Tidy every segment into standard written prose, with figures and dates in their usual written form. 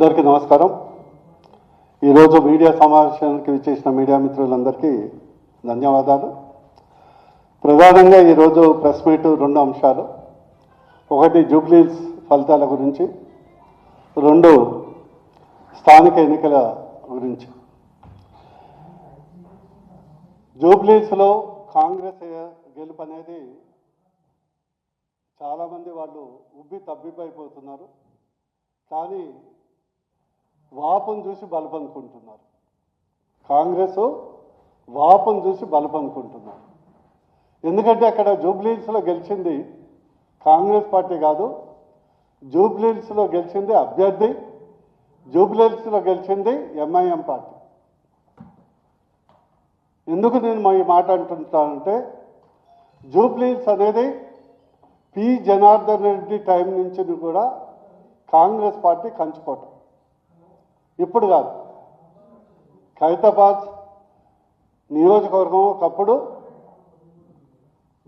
అందరికీ నమస్కారం. ఈరోజు మీడియా సమావేశానికి విచ్చేసిన మీడియా మిత్రులందరికీ ధన్యవాదాలు. ప్రధానంగా ఈరోజు ప్రెస్ మీట్ రెండు అంశాలు. ఒకటి జూబ్లీస్ ఫలితాల గురించి, రెండు స్థానిక ఎన్నికల గురించి. జూబ్లీస్లో కాంగ్రెస్ గెలుపు అనేది చాలామంది వాళ్ళు ఉబ్బి తబ్బిబ్బైపోతున్నారు. కానీ వాపును చూసి బలపనుకుంటున్నారు. కాంగ్రెస్ వాపును చూసి బలపనుకుంటున్నారు. ఎందుకంటే అక్కడ జూబ్లీస్లో గెలిచింది కాంగ్రెస్ పార్టీ కాదు, జూబ్లీస్లో గెలిచింది అభ్యర్థి, జూబ్లీస్లో గెలిచింది ఎంఐఎం పార్టీ. ఎందుకు నేను ఈ మాట అంటుంటానంటే, జూబ్లీస్ అనేది పి జనార్దన్ రెడ్డి టైం నుంచి కూడా కాంగ్రెస్ పార్టీ కంచుకోవటం. ఇప్పుడు కాదు, ఖైరతాబాద్ నియోజకవర్గం ఒకప్పుడు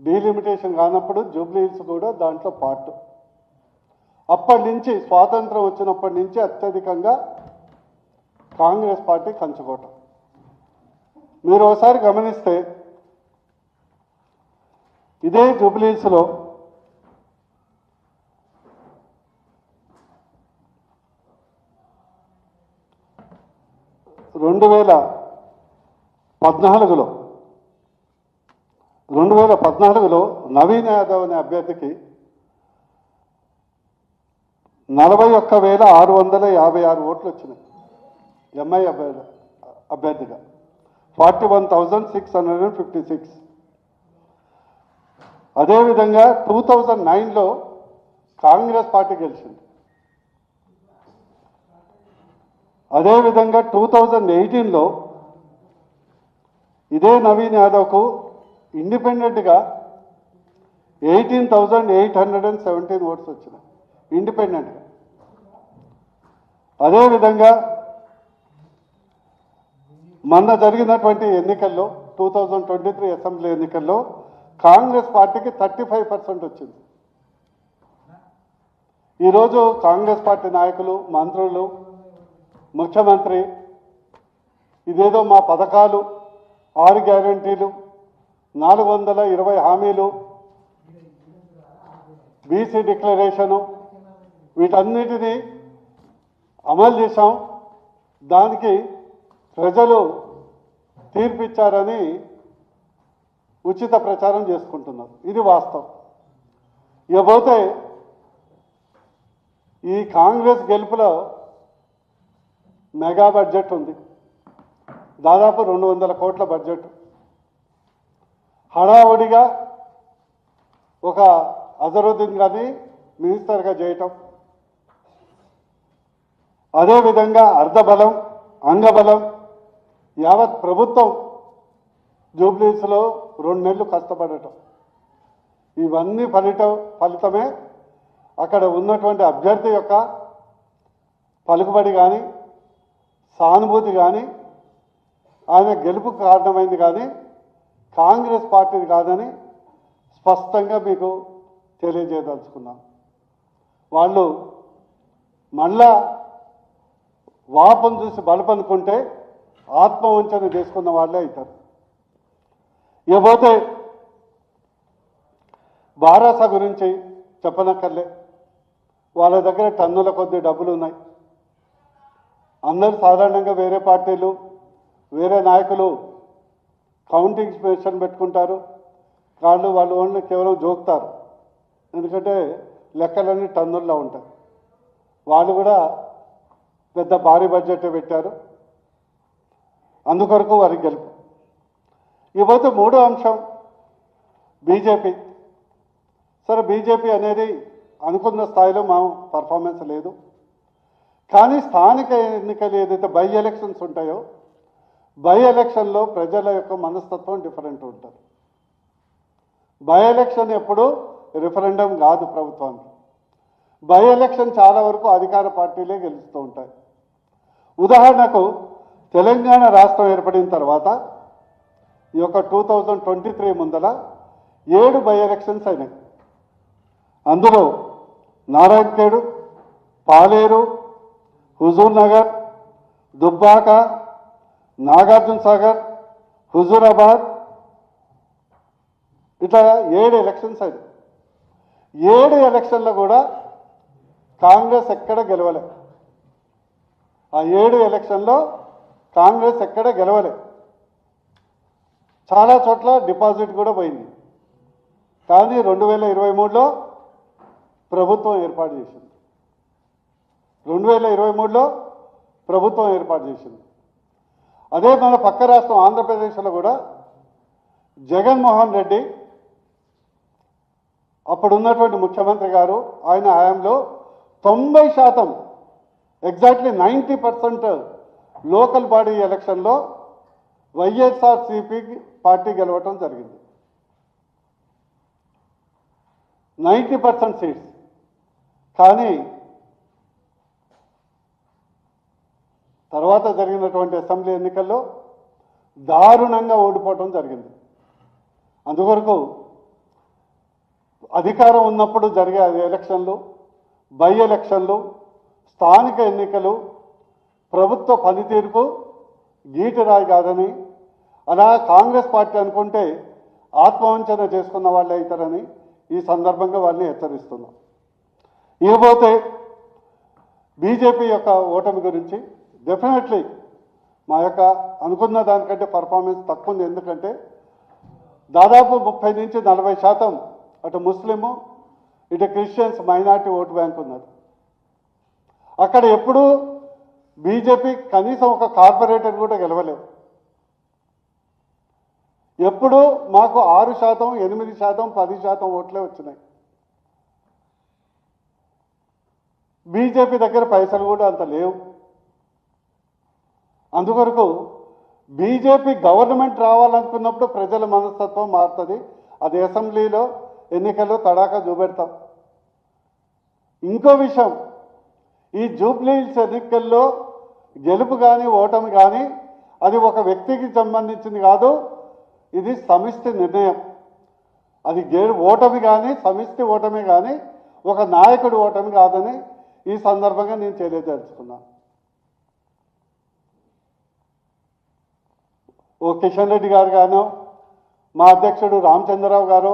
డీలిమిటేషన్ కానప్పుడు జూబ్లీహిల్స్ కూడా దాంట్లో పార్ట్. అప్పటి నుంచి స్వాతంత్రం వచ్చినప్పటి నుంచి అత్యధికంగా కాంగ్రెస్ పార్టీ కంచుకోవటం. మీరు ఒకసారి గమనిస్తే ఇదే జూబ్లీహిల్స్లో 2014లో నవీన్ యాదవ్ అనే అభ్యర్థికి 41,656 ఓట్లు వచ్చినాయి. ఎంఐ అభ్యర్థిగా 41,656. అదేవిధంగా 2009లో కాంగ్రెస్ పార్టీ గెలిచింది. అదేవిధంగా 2018లో ఇదే నవీన్ యాదవ్కు ఇండిపెండెంట్గా 18,817 ఓట్స్ వచ్చినాయి ఇండిపెండెంట్గా. అదేవిధంగా మొన్న జరిగినటువంటి ఎన్నికల్లో 2023 అసెంబ్లీ ఎన్నికల్లో కాంగ్రెస్ పార్టీకి 35% వచ్చింది. ఈరోజు కాంగ్రెస్ పార్టీ నాయకులు, మంత్రులు, ముఖ్యమంత్రి ఇదేదో మా పథకాలు, 6 గ్యారంటీలు, 420 హామీలు, బీసీ డిక్లరేషను, వీటన్నిటినీ అమలు చేశాం, దానికి ప్రజలు తీర్పిచ్చారని ఉచిత ప్రచారం చేసుకుంటున్నారు. ఇది వాస్తవం. ఇకపోతే ఈ కాంగ్రెస్ గెలుపులో మెగా బడ్జెట్ ఉంది, దాదాపు 200 కోట్ల బడ్జెట్. హడావుడిగా ఒక అజరుద్దీన్ గారిని మినిస్టర్గా చేయటం, అదేవిధంగా అర్ధబలం, అంగబలం, యావత్ ప్రభుత్వం జూబ్లీస్లో 2 నెలలు కష్టపడటం, ఇవన్నీ ఫలితమే అక్కడ ఉన్నటువంటి అభ్యర్థి యొక్క పలుకుబడి కానీ, సానుభూతి కానీ, ఆయన గెలుపుకు కారణమైంది కానీ కాంగ్రెస్ పార్టీది కాదని స్పష్టంగా మీకు తెలియజేయదలుచుకున్నాను. వాళ్ళు మళ్ళా వాపం చూసి బలపనుకుంటే ఆత్మవంచన చేసుకున్న వాళ్ళే అవుతారు. ఇకపోతే బారాస గురించి చెప్పనక్కర్లే, వాళ్ళ దగ్గర టన్నుల కొద్ది డబ్బులు ఉన్నాయి. అందరూ సాధారణంగా వేరే పార్టీలు, వేరే నాయకులు కౌంటింగ్ స్టేషన్ పెట్టుకుంటారు, వాళ్ళు ఓన్లీ కేవలం జోకుతారు. ఎందుకంటే లెక్కలన్నీ టన్నుల్లో ఉంటాయి. వాళ్ళు కూడా పెద్ద భారీ బడ్జెట్ పెట్టారు, అందుకొరకు వారికి గెలుపు. ఇకపోతే మూడో అంశం బీజేపీ. సరే, బీజేపీ అనేది అనుకున్న స్థాయిలో మా పర్ఫార్మెన్స్ లేదు. కానీ స్థానిక ఎన్నికలు ఏదైతే బై ఎలక్షన్స్ ఉంటాయో, బై ఎలక్షన్లో ప్రజల యొక్క మనస్తత్వం డిఫరెంట్ ఉంటుంది. బై ఎలక్షన్ ఎప్పుడు రిఫరెండం కాదు ప్రభుత్వానికి. బై ఎలక్షన్ చాలా వరకు అధికార పార్టీలే గెలుస్తూ ఉంటాయి. ఉదాహరణకు తెలంగాణ రాష్ట్రం ఏర్పడిన తర్వాత ఈ యొక్క 2023 ముందల 7 బై ఎలక్షన్స్ అయినాయి. అందులో నారాయణఖేడ్, పాలేరు, హుజూర్ నగర్, దుబ్బాక, నాగార్జున సాగర్, హుజూరాబాద్, ఇట్లా 7 ఎలక్షన్స్ అయింది. 7 ఎలక్షన్లో కూడా కాంగ్రెస్ ఎక్కడ గెలవలే. ఆ 7 ఎలక్షన్లో కాంగ్రెస్ ఎక్కడ గెలవలే. చాలా చోట్ల డిపాజిట్ కూడా పోయింది. కానీ 2023లో ప్రభుత్వం ఏర్పాటు చేసింది. 2023లో ప్రభుత్వం ఏర్పాటు చేసింది. అదే మన పక్క రాష్ట్రం ఆంధ్రప్రదేశ్లో కూడా జగన్మోహన్ రెడ్డి అప్పుడున్నటువంటి ముఖ్యమంత్రి గారు ఆయన హయాంలో 90% ఎగ్జాక్ట్లీ 90% లోకల్ బాడీ ఎలక్షన్లో వైఎస్ఆర్సీపీ పార్టీ గెలవటం జరిగింది. 90% సీట్స్. కానీ తర్వాత జరిగినటువంటి అసెంబ్లీ ఎన్నికల్లో దారుణంగా ఓడిపోవటం జరిగింది. అందుకొరకు అధికారం ఉన్నప్పుడు జరిగే ఎలక్షన్లు, బై ఎలక్షన్లు, స్థానిక ఎన్నికలు ప్రభుత్వ పనితీరుకు గీటురాయి కాదని, అలా కాంగ్రెస్ పార్టీ అనుకుంటే ఆత్మవంచన చేసుకున్న వాళ్ళే అవుతారని ఈ సందర్భంగా వాళ్ళని హెచ్చరిస్తున్నాం. ఇకపోతే బీజేపీ యొక్క ఓటమి గురించి డెఫినెట్లీ మా యొక్క అనుకున్న దానికంటే పర్ఫార్మెన్స్ తక్కువ ఉంది. ఎందుకంటే దాదాపు 30 నుంచి 40% అటు ముస్లిము, ఇటు క్రిస్టియన్స్, మైనార్టీ ఓటు బ్యాంక్ ఉన్నది. అక్కడ ఎప్పుడూ బీజేపీ కనీసం ఒక కార్పొరేటర్ కూడా గెలవలేదు. ఎప్పుడూ మాకు 6%, 8%, 10% ఓట్లే వచ్చినాయి. బీజేపీ దగ్గర పైసలు కూడా అంత లేవు. అందుకొరకు బీజేపీ గవర్నమెంట్ రావాలనుకున్నప్పుడు ప్రజల మనస్తత్వం మారుతుంది. అది అసెంబ్లీలో ఎన్నికల్లో తడాకా చూపెడతాం. ఇంకో విషయం, ఈ జూబ్లీ హిల్స్ ఎన్నికల్లో గెలుపు కానీ ఓటమి కానీ అది ఒక వ్యక్తికి సంబంధించింది కాదు, ఇది సమిష్టి నిర్ణయం. అది ఓటమి కానీ సమిష్టి ఓటమి కానీ ఒక నాయకుడి ఓటమి కాదని ఈ సందర్భంగా నేను తెలియజేసుకున్నాను. ఓ కిషన్ రెడ్డి గారు గాను, మా అధ్యక్షుడు రామచంద్రరావు గారు,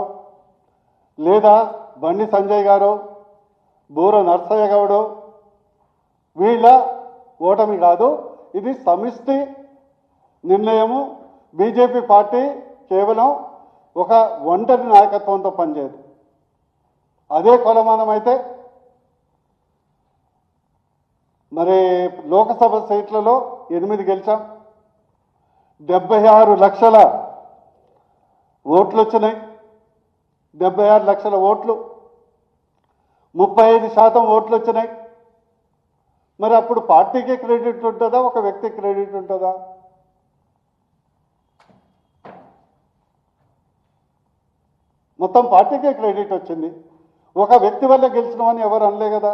లేదా బండి సంజయ్ గారు, బూర నర్సయ్య గౌడు, వీళ్ళ ఓటమి కాదు, ఇది సమిష్టి నిర్ణయము. బీజేపీ పార్టీ కేవలం ఒక ఒంటరి నాయకత్వంతో పనిచేయదు. అదే కొలమానం అయితే మరి లోకసభ సీట్లలో 8 గెలిచాం, 76 లక్షల ఓట్లు వచ్చినాయి. 76 లక్షల ఓట్లు, 35% ఓట్లు వచ్చినాయి. మరి అప్పుడు పార్టీకి క్రెడిట్ ఉంటుందా, ఒక వ్యక్తికి క్రెడిట్ ఉంటుందా? మొత్తం పార్టీకే క్రెడిట్ వచ్చింది. ఒక వ్యక్తి వల్ల గెలిచినామని ఎవరు అనలే కదా.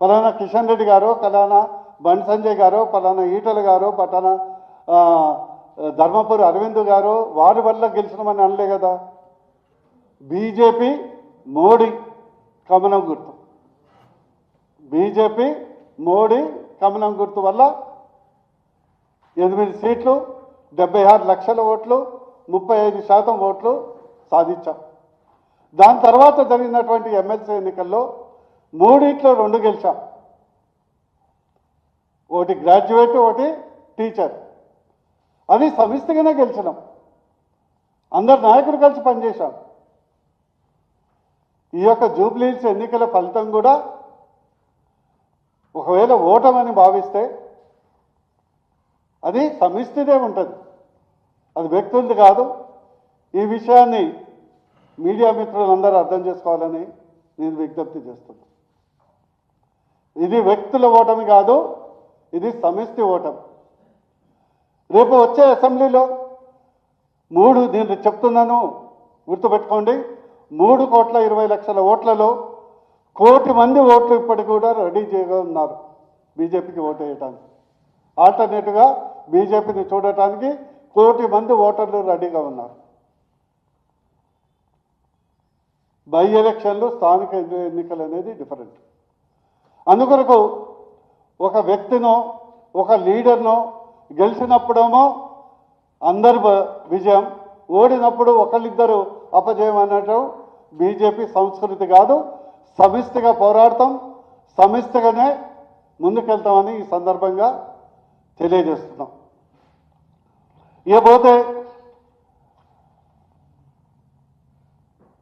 పలానా కిషన్ రెడ్డి గారు, పలానా బండి సంజయ్ గారు, పలానా ఈటల గారు, పలానా ధర్మపురి అరవింద్ గారు వారి వల్ల గెలిచినామని అనలే కదా. బీజేపీ మోడీ కమలం గుర్తు, బీజేపీ మోడీ కమలం గుర్తు వల్ల 8 సీట్లు, 76 లక్షల ఓట్లు, 35% ఓట్లు సాధించాం. దాని తర్వాత జరిగినటువంటి ఎమ్మెల్సీ ఎన్నికల్లో 3 గెలిచాం. ఒకటి గ్రాడ్యుయేట్, ఒకటి టీచర్. అది సమిష్టిగానే గెలిచినాం. అందరు నాయకులు కలిసి పనిచేశాం. ఈ యొక్క జూబ్లీ హిల్స్ ఎన్నికల ఫలితం కూడా ఒకవేళ ఓటమని భావిస్తే అది సమిష్టిదే ఉంటుంది, అది వ్యక్తులది కాదు. ఈ విషయాన్ని మీడియా మిత్రులందరూ అర్థం చేసుకోవాలని నేను విజ్ఞప్తి చేస్తున్నాను. ఇది వ్యక్తుల ఓటమి కాదు, ఇది సమిష్టి ఓటమి. రేపు వచ్చే అసెంబ్లీలో నేను చెప్తున్నాను, గుర్తుపెట్టుకోండి, 3,20,00,000 ఓట్లలో 1,00,00,000 మంది ఓట్లు ఇప్పటికి కూడా రెడీ చేయగా ఉన్నారు బీజేపీకి ఓటు వేయడానికి. ఆల్టర్నేటివ్గా బీజేపీని చూడటానికి 1,00,00,000 మంది ఓటర్లు రెడీగా ఉన్నారు. బై ఎలక్షన్లు, స్థానిక ఎన్నికలు అనేది డిఫరెంట్. అందుకొరకు ఒక వ్యక్తినో ఒక లీడర్నో గెలిచినప్పుడేమో అందరు విజయం, ఓడినప్పుడు ఒకళ్ళిద్దరు అపజయం అన్నట్టు బీజేపీ సంస్కృతి కాదు. సమిష్టిగా పోరాడతాం, సమిష్టిగానే ముందుకెళ్తామని ఈ సందర్భంగా తెలియజేస్తున్నాం. ఇకపోతే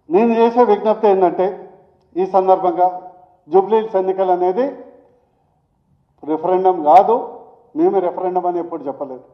నేను చేసే విజ్ఞప్తి ఏంటంటే, ఈ సందర్భంగా జూబ్లీహిల్స్ ఎన్నికలు అనేది రిఫరెండం కాదు, మేము రిఫరెండం అని ఎప్పుడు చెప్పలేదు.